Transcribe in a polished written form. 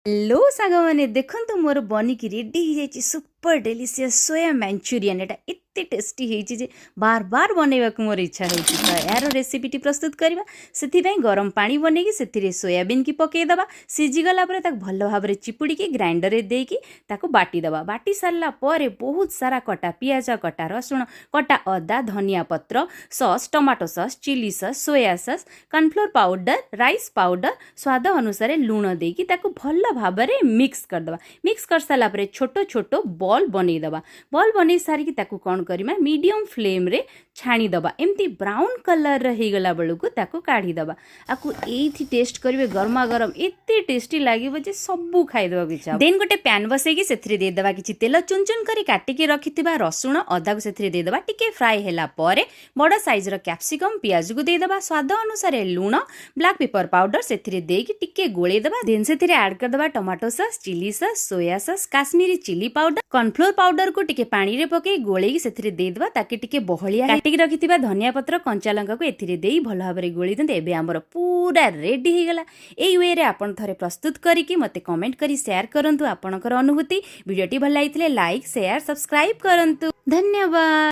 Hello सांग मैंने देखो मोर बनिकी रेडी हो जाए सुपर डेलीशियस सोया मंचूरियन एटा एते टेस्टी होइछि जे बार बार बनैबा को मोर इच्छा होइछि। तो यार रेसिपीटी प्रस्तुत करबा सेथि गरम पानी बनैकी सेथिरे सोयाबीन की पकेई दबा सिझी गला परे ताक भल भाबरे चिपुड़ी की ग्राइंडर रे देकी ताको बाटी दबा। बाटी सारला परे बहुत सारा कटा पियाज कटा रसुण कटा अदा धनिया पत्र sauce tomato sauce chili sauce soya sauce cornflour powder rice powder स्वाद अनुसार लूण देकी ताको भल भाबरे मिक्स कर दबा। मिक्स कर साला परे छोटो छोटो बॉल बनै दबा। बॉल बनै सारी ताको कौन करिमा मीडियम फ्लेम रे छाणी दबा। एमती ब्राउन कलर रही गला बेलू ताको काढ़ी दबा। आकु एथि टेस्ट करिवे गरमा गरम एते टेस्टी लागिबो जे सबु खाइ दबा इच्छा। देन गोटे पैन बसेकी सेथि दे दबा किछि तेल चुन चुन करी काटी के रखिथिबा रसुण अदा को सेथि दे दबा। टिके फ्राई हैला परे बड़ साइज रो कैप्सिकम पियाज को दे दबा। स्वाद अनुसार लूण ब्लैक पेपर पाउडर सेथि देकी टिके गोळे दबा। देन सेथि ऐड कर दबा tomato sauce chili sauce soya sauce Kashmiri chili powder cornflour powder को टिके पानी रे पके गोळेकी सेथि दे दबा। ताके टिके बहलिया काटी रखिथिबा धनिया पत्र कंचा लंका को एथि देई भल भाबरे गोळी दंते। एबे हमर पूरा रेडी हे गला। एई वे रे आपण थरे प्रस्तुत करिकि मते कमेंट करी शेयर करंतु आपणकर अनुभूति। वीडियोटी भल लागिथिले लाइक शेयर सब्सक्राइब करंतु। धन्यवाद।